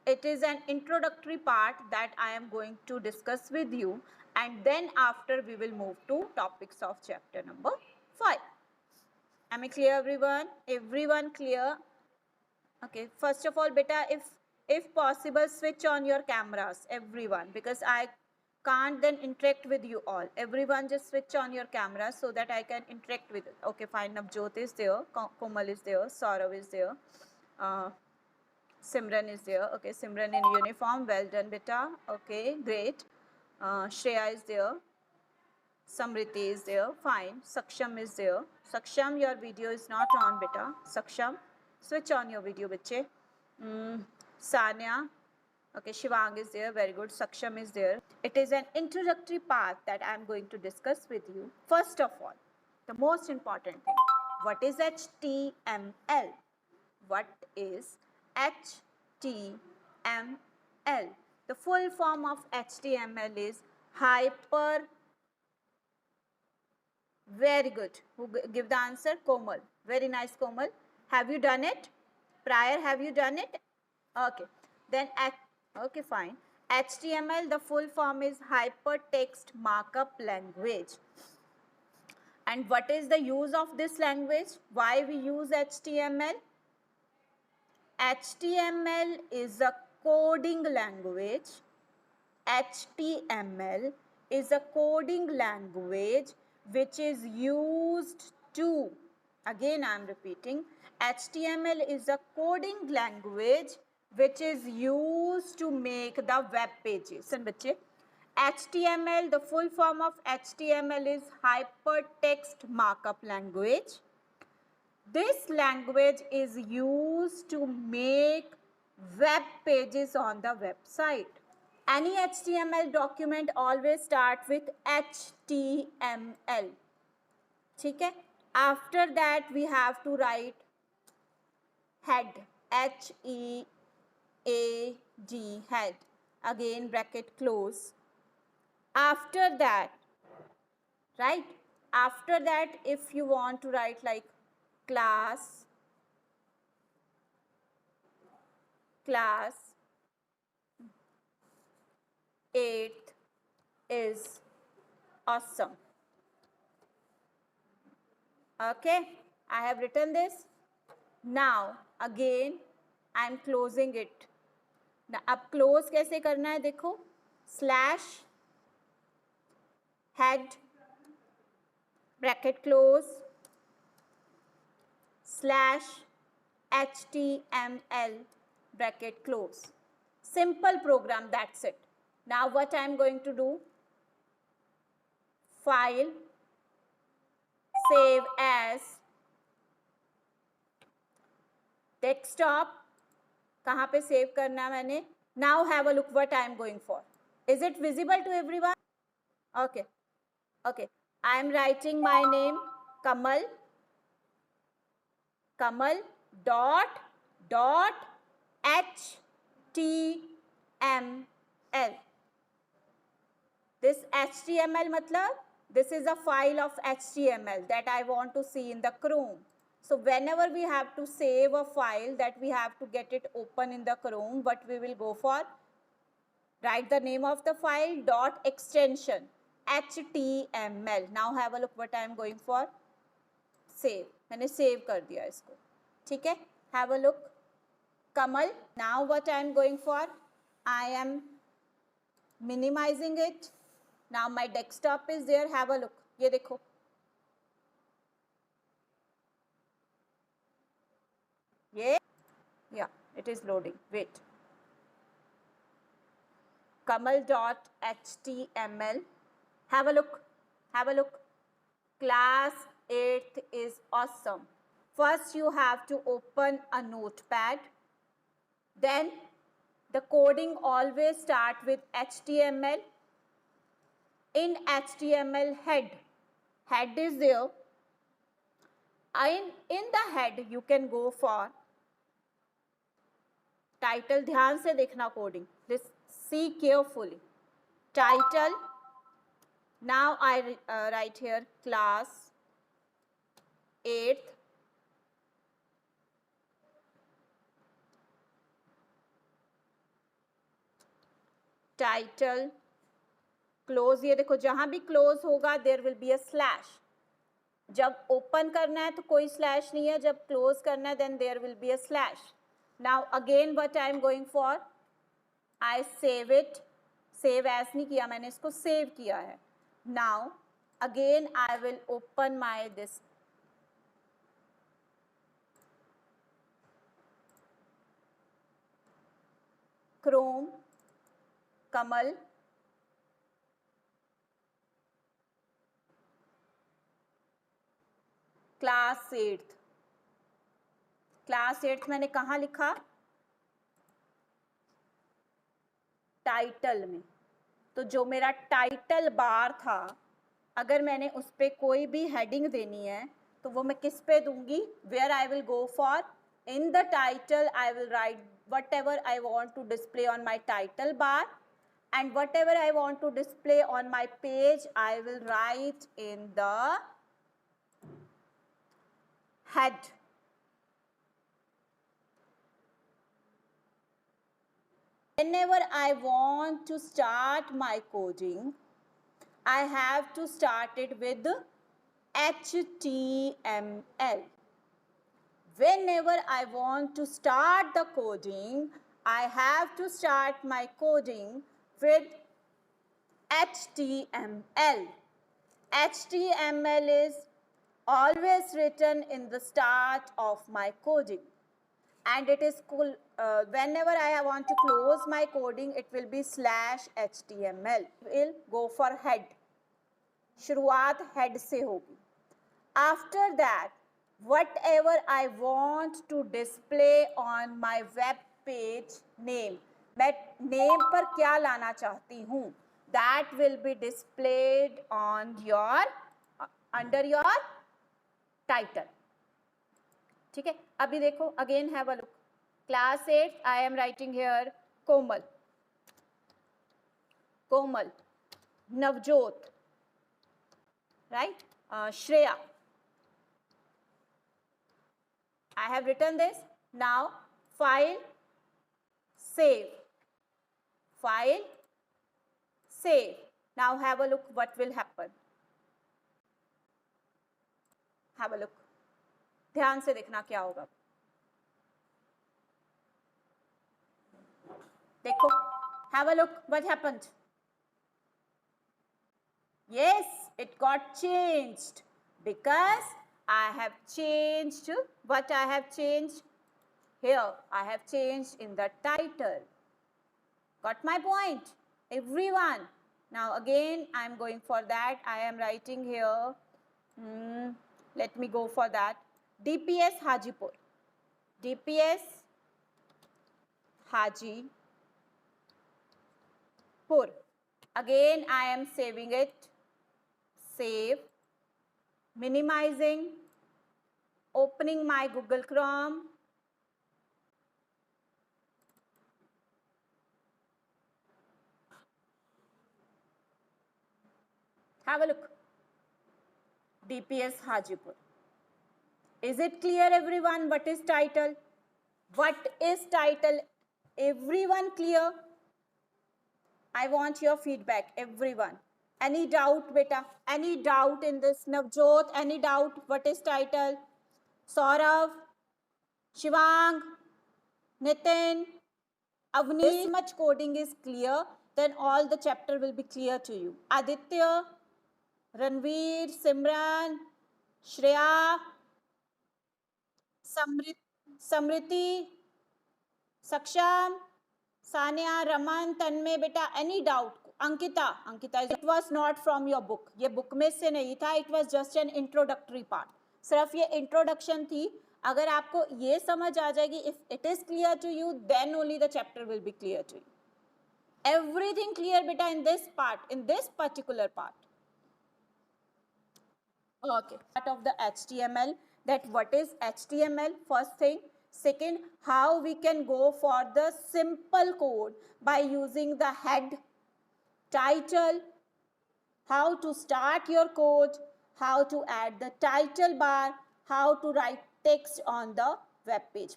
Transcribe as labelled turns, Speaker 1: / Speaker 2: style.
Speaker 1: it is an introductory part that I am going to discuss with you, and then after we will move to topics of chapter number 5. Am I clear, everyone? Everyone clear? Okay, first of all, beta, if possible, switch on your cameras, everyone, because I can't then interact with you all. Everyone just switch on your cameras so that I can interact with it. Okay, fine. Navjot is there, Komal is there, Saurav is there, Simran is there. Okay, Simran in uniform. Well done, beta. Okay, great. Shreya is there. Samriti is there. Fine. Saksham is there. Saksham, your video is not on, beta. Saksham, switch on your video, bache. Sanya. Okay, Shivang is there. Very good. Saksham is there. It is an introductory part that I am going to discuss with you. First of all, the most important thing. What is HTML? What is HTML? The full form of HTML is hyper. Very good. Who give the answer? Komal. Very nice, Komal. Have you done it? Prior, have you done it? Okay. Then, okay, fine. HTML, the full form is Hypertext Markup Language. And what is the use of this language? Why we use HTML? HTML is a coding language. HTML is a coding language which is used to, again I am repeating, HTML is a coding language which is used to make the web pages. Listen, bache, HTML, the full form of HTML is Hypertext Markup Language. This language is used to make web pages on the website. Any HTML document always start with HTML. ठीक है? After that we have to write head, HEAD, head. Again bracket close. After that, right? After that, if you want to write like class 8th is awesome. Okay, I have written this. Now again I am closing it. Now अब close कैसे करना है देखो, slash head bracket close slash HTML bracket close. Simple program, that's it. Now what I am going to do, file, save as, desktop, कहाँ पे save करना है मैंने. Now have a look what I am going for. Is it visible to everyone? Okay. Okay. I am writing my name, Kamal. Kamal dot HTML. This HTML matlab, this is a file of HTML that I want to see in the Chrome. So whenever we have to save a file that we have to get it open in the Chrome, what we will go for? Write the name of the file dot extension HTML. Now have a look what I am going for. Save. मैंने save कर दिया इसको. ठीक है? Have a look. Kamal. Now what I am going for? I am minimizing it. Now my desktop is there. Have a look. ये देखो. Yeah, it is loading. Wait. Kamal.html. Have a look. Have a look. Class 8th is awesome. First you have to open a notepad. Then the coding always start with HTML. In HTML head is there. In the head you can go for title. ध्यान से देखना coding. Please see carefully. Title. Now I write here class 8th. Title close, ये देखो जहां भी close होगा there will be a slash. जब open करना है तो कोई स्लैश नहीं है, जब क्लोज करना है then there will be a slash. Now again what I am going for, I save it. Save as नहीं किया मैंने, इसको सेव किया है. Now again I will open my this Chrome, Kamal, class 8th. Class 8th मैंने कहाँ लिखा, title में. तो जो मेरा टाइटल बार था, अगर मैंने उस पर कोई भी हेडिंग देनी है तो वो मैं किस पे दूंगी, where I will go for, in the title I will write whatever I want to display on my title bar, and whatever I want to display on my page I will write in the head. Whenever I want to start my coding, I have to start it with HTML. Whenever I want to start the coding, I have to start my coding with HTML. HTML is always written in the start of my coding, and it is cool. Whenever I want to close my coding, it will be /HTML. We'll go for head. शुरुआत head से होगी. After that, whatever I want to display on my web page name, मैं name पर क्या लाना चाहती हूँ, that will be displayed on your under your title. ठीक है. अभी देखो, again have a look. Class 8, I am writing here Komal, Komal, Navjot, right? Shreya. I have written this. Now file, save, file, save. Now have a look what will happen. Have a look. ध्यान से देखना क्या होगा. देखो, have a look what happened. Yes, it got changed because I have changed. What I have changed here, I have changed in the title. Got my point, everyone? Now again I am going for that. I am writing here, let me go for that, DPS Hajipur, DPS Hajipur. Again I am saving it, save, minimizing, opening my Google Chrome, have a look, DPS Hajipur. Is it clear everyone what is title? What is title? Everyone clear? I want your feedback, everyone. Any doubt, beta? Any doubt in this? Navjot, any doubt? What is title? Saurav, Shivang, Nitin, Avni. This much coding is clear, then all the chapter will be clear to you. Aditya, Ranveer, Simran, Shreya, Samriti, Saksham, Sanya, Raman, Tanmay, beta, any doubt? Ankita, it was not from your book. ये book में से नहीं था. It was just an introductory part. सिर्फ ये introduction थी. अगर आपको ये समझ आ जाएगी, if it is clear to you, then only the chapter will be clear to you. Everything clear, beta, in this part, in this particular part. Okay, part of the HTML, that what is HTML, first thing. Second, how we can go for the simple code by using the head, title, how to start your code, how to add the title bar, how to write text on the web page.